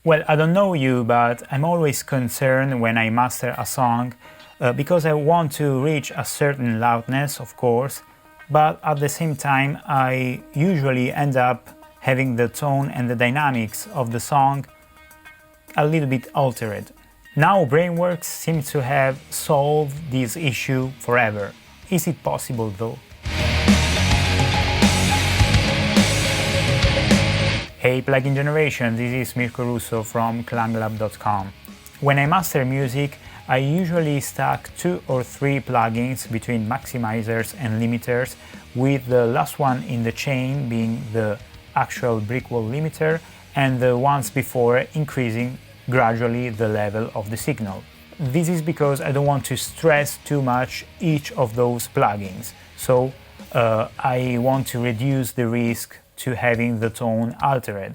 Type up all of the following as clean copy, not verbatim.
Well, I don't know you, but I'm always concerned when I master a song because I want to reach a certain loudness, of course, but at the same time I usually end up having the tone and the dynamics of the song a little bit altered. Now Brainworx seems to have solved this issue forever. Is it possible though? Hey plugin generation, this is Mirko Russo from clanglab.com. When I master music, I usually stack 2 or 3 plugins between maximizers and limiters, with the last one in the chain being the actual brickwall limiter and the ones before increasing gradually the level of the signal. This is because I don't want to stress too much each of those plugins, so I want to reduce the risk to having the tone altered.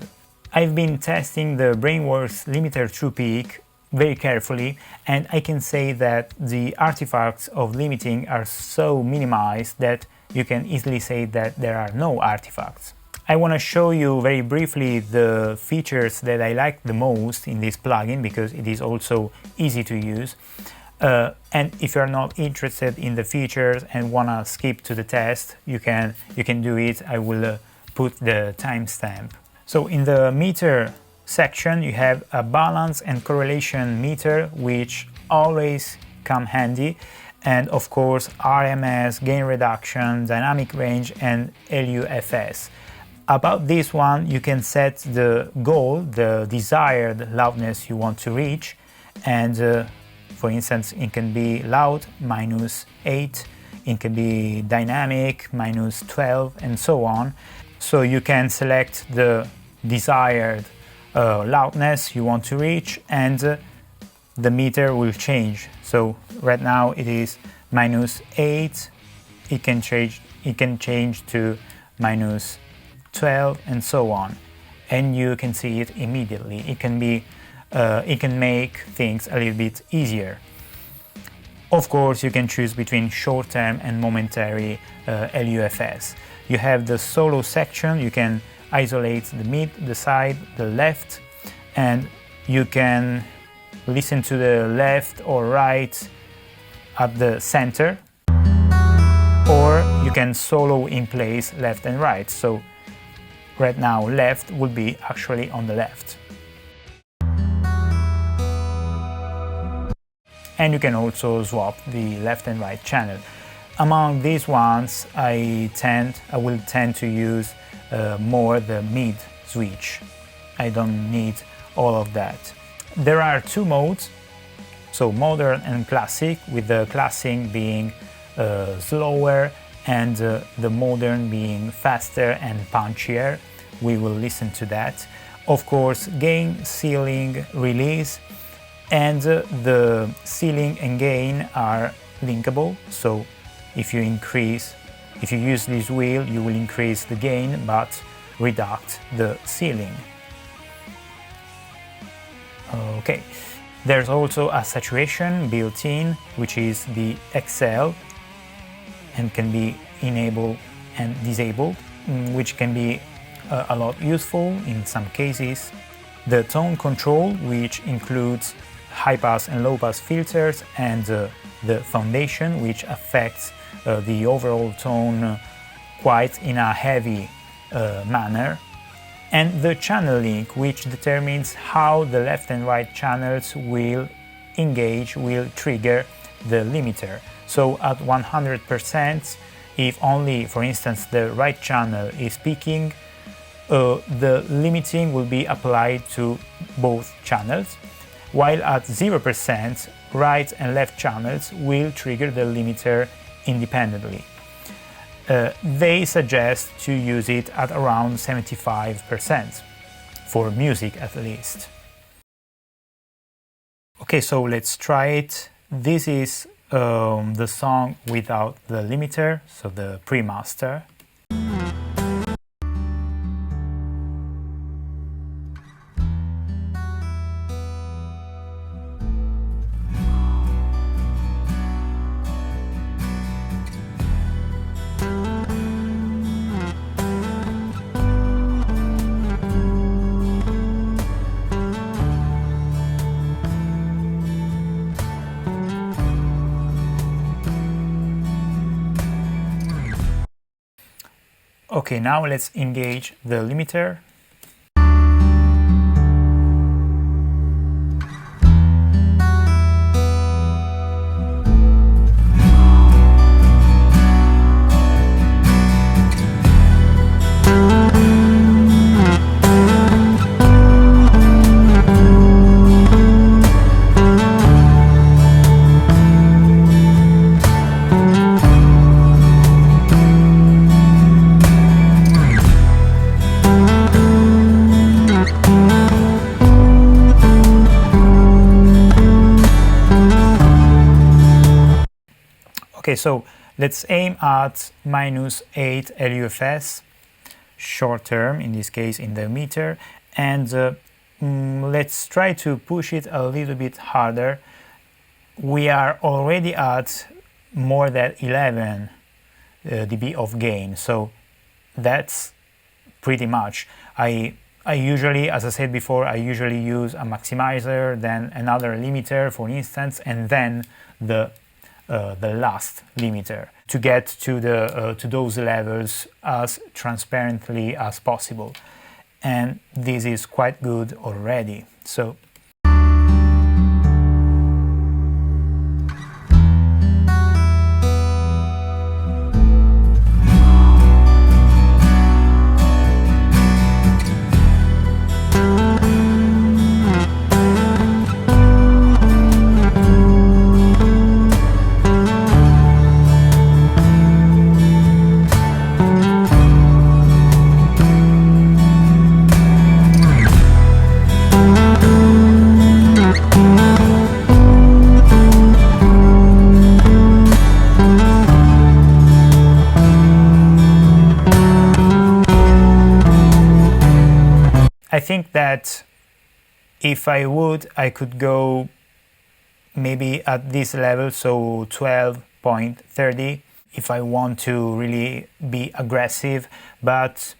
I've been testing the Brainworx limiter through peak very carefully, and I can say that the artifacts of limiting are so minimized that you can easily say that there are no artifacts. I want to show you very briefly the features that I like the most in this plugin because it is also easy to use. And if you're not interested in the features and want to skip to the test, you can do it. I will put the timestamp. So in the meter section you have a balance and correlation meter, which always come handy, and of course RMS, gain reduction, dynamic range and LUFS. About this one you can set the goal, the desired loudness you want to reach, and for instance it can be loud -8, it can be dynamic -12 and so on. So you can select the desired loudness you want to reach, and the meter will change. So right now it is -8, it can change to -12 and so on, and you can see it immediately. It can make things a little bit easier. Of course you can choose between short-term and momentary LUFS. You have the solo section, you can isolate the mid, the side, the left, and you can listen to the left or right at the center, or you can solo in place left and right. So right now left would be actually on the left. And you can also swap the left and right channel. Among these ones, I will tend to use more the mid switch. I don't need all of that. There are 2 modes, so modern and classic, with the classic being slower and the modern being faster and punchier. We will listen to that. Of course, gain, ceiling, release, and the ceiling and gain are linkable, so if you use this wheel, you will increase the gain but reduce the ceiling. Okay, there's also a saturation built in, which is the XL, and can be enabled and disabled, which can be a lot useful in some cases. The tone control, which includes high pass and low pass filters, and the foundation, which affects the overall tone quite in a heavy manner, and the channel link, which determines how the left and right channels will trigger the limiter. So at 100%, if only, for instance, the right channel is peaking, the limiting will be applied to both channels, while at 0%, right and left channels will trigger the limiter independently. They suggest to use it at around 75%, for music at least. Okay, so let's try it. This is the song without the limiter, so the pre-master. Okay, now let's engage the limiter. Okay, so let's aim at -8 LUFS, short term, in this case in the meter, and let's try to push it a little bit harder. We are already at more than 11 dB of gain, so that's pretty much. I usually, as I said before, I usually use a maximizer, then another limiter, for instance, and then the last limiter to get to those levels as transparently as possible, and this is quite good already. So I think that if I would, I could go maybe at this level, so 12.30, if I want to really be aggressive. But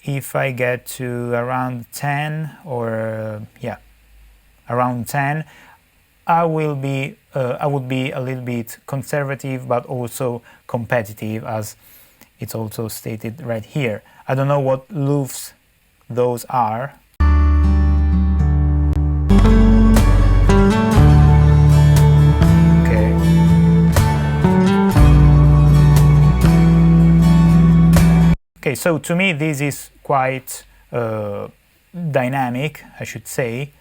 if I get to around 10, or yeah, around 10, I would be a little bit conservative, but also competitive, as it's also stated right here. I don't know what LUFS those are. Okay. Okay, so to me this is quite dynamic, I should say,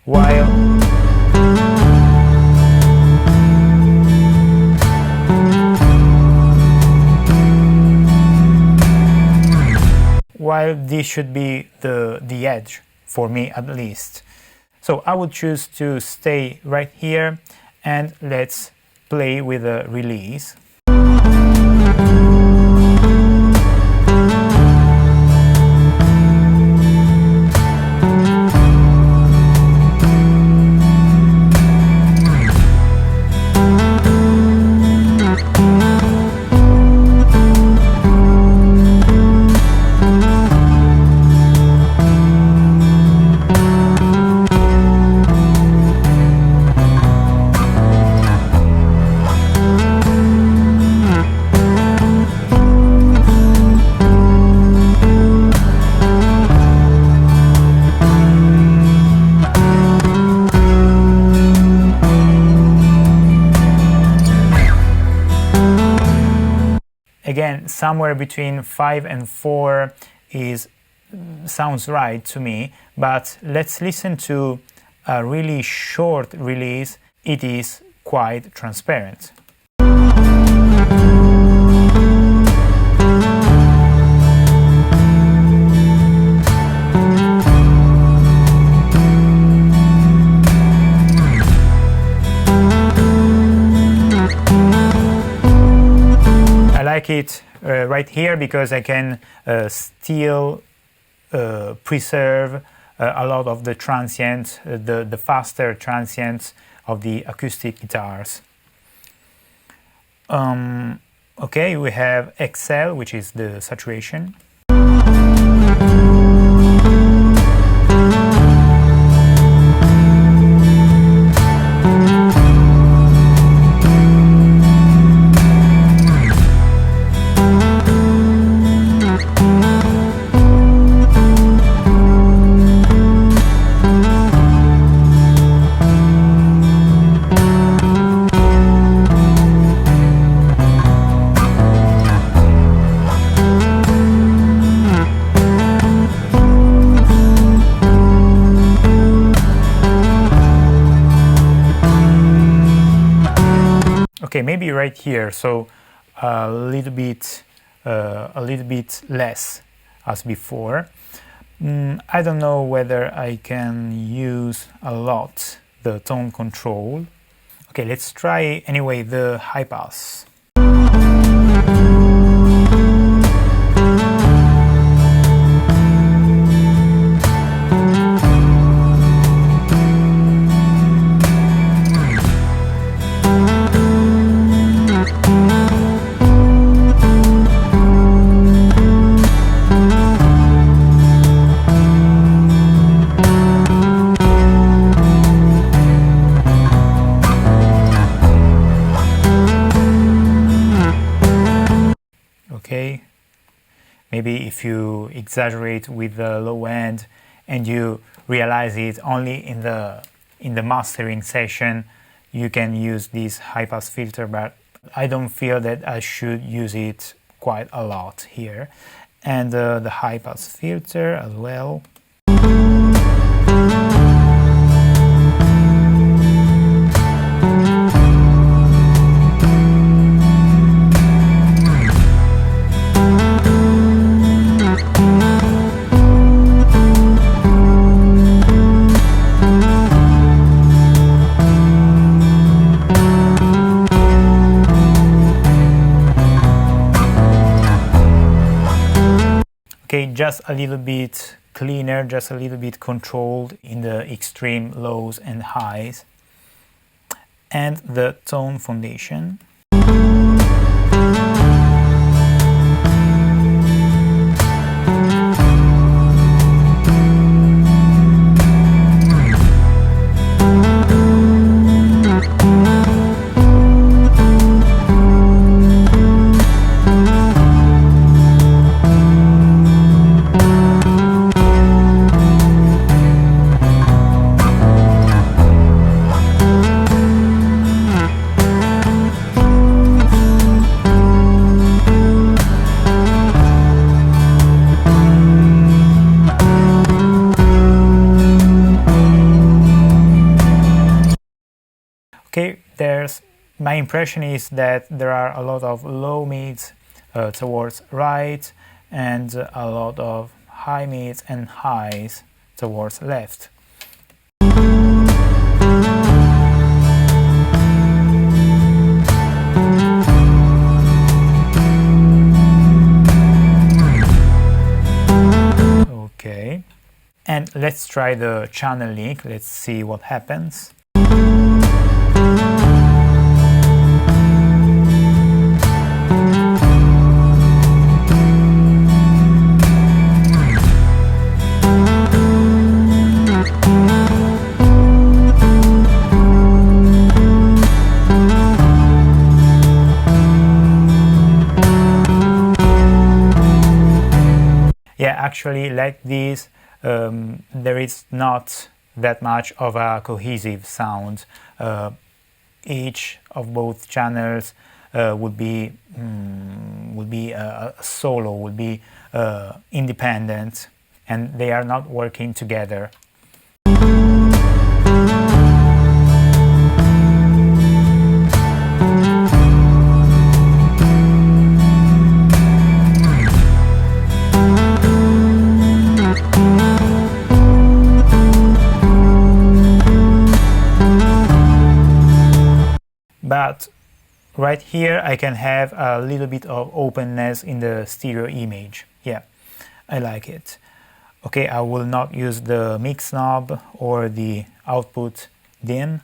while this should be the edge for me, at least. So I would choose to stay right here, and let's play with the release. Again, somewhere between 5 and 4 sounds right to me, but let's listen to a really short release. It is quite transparent. Like it right here because I can still preserve a lot of the transients, the faster transients of the acoustic guitars. Okay, we have XL, which is the saturation. Okay, maybe right here, so a little bit less as before. I don't know whether I can use a lot the tone control. Okay, let's try anyway the high pass. Okay, maybe if you exaggerate with the low end and you realize it only in the mastering session, you can use this high pass filter, but I don't feel that I should use it quite a lot here. And the high pass filter as well. Okay, just a little bit cleaner, just a little bit controlled in the extreme lows and highs. And the tone foundation. Okay, my impression is that there are a lot of low mids towards right and a lot of high mids and highs towards left. Okay, and let's try the channel link, let's see what happens. Yeah, actually, like this, there is not that much of a cohesive sound. Each of both channels would be a solo, would be independent, and they are not working together. But right here I can have a little bit of openness in the stereo image. Yeah, I like it. Okay, I will not use the mix knob or the output DIN.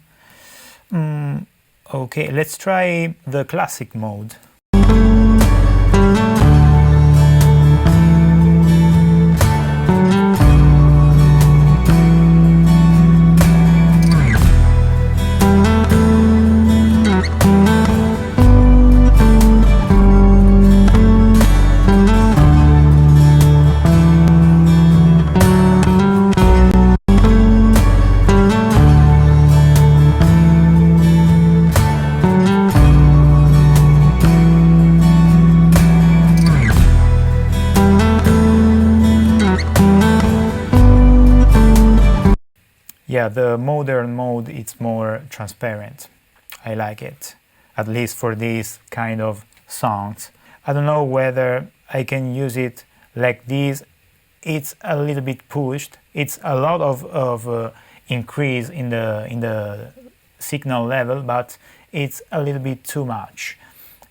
Okay, let's try the classic mode. Yeah, the modern mode, it's more transparent. I like it. at least for these kind of songs. I don't know whether I can use it like this. It's a little bit pushed. It's a lot of increase in the signal level, but it's a little bit too much.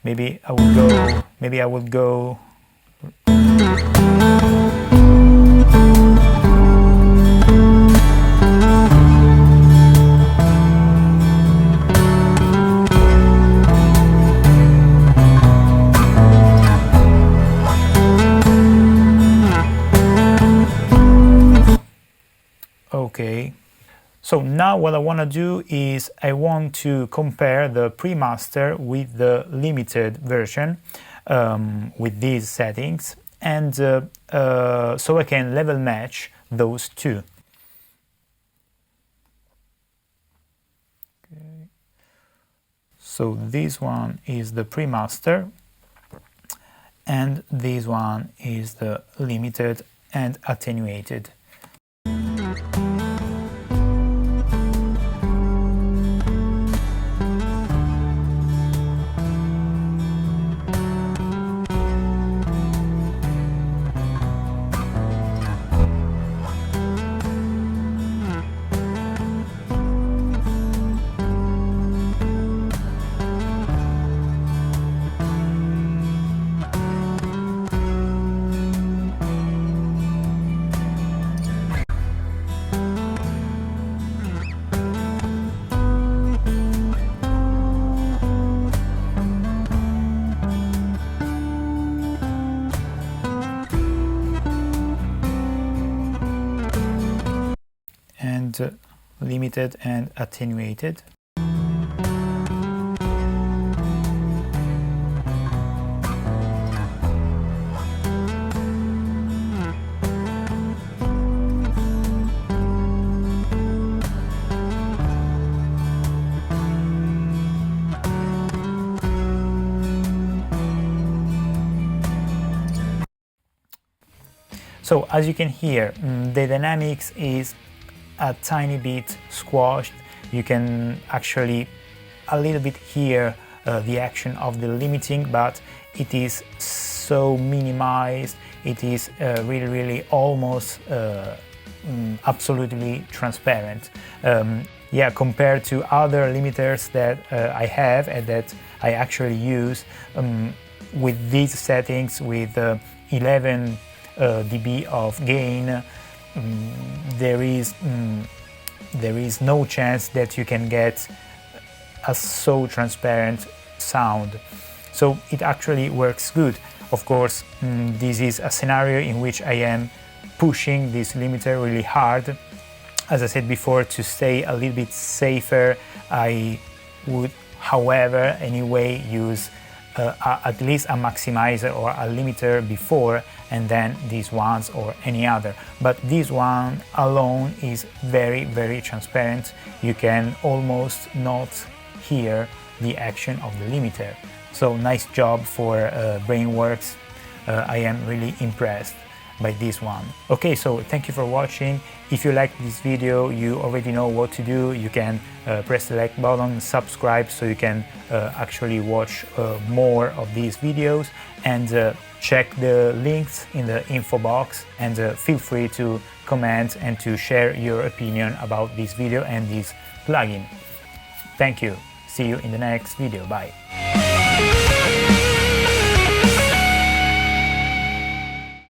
Maybe I would go. Okay, so now what I want to do is I want to compare the pre-master with the limited version with these settings, and so I can level match those two. Okay. So this one is the pre-master and this one is the limited and attenuated. And limited and attenuated. So as you can hear, the dynamics is a tiny bit squashed. You can actually a little bit hear the action of the limiting, but it is so minimized. It is really almost absolutely transparent. Yeah, compared to other limiters that I have and that I actually use, with these settings, with 11 dB of gain, there is no chance that you can get a so transparent sound. So it actually works good. Of course, this is a scenario in which I am pushing this limiter really hard. As I said before, to stay a little bit safer, I would, however, anyway use at least a maximizer or a limiter before, and then these ones or any other. But this one alone is very transparent. You can almost not hear the action of the limiter. So nice job for Brainworx. I am really impressed by this one. Okay, so thank you for watching. If you like this video, you already know what to do. You can press the like button, subscribe, so you can actually watch more of these videos, and check the links in the info box, and feel free to comment and to share your opinion about this video and this plugin. Thank you. See you in the next video. Bye.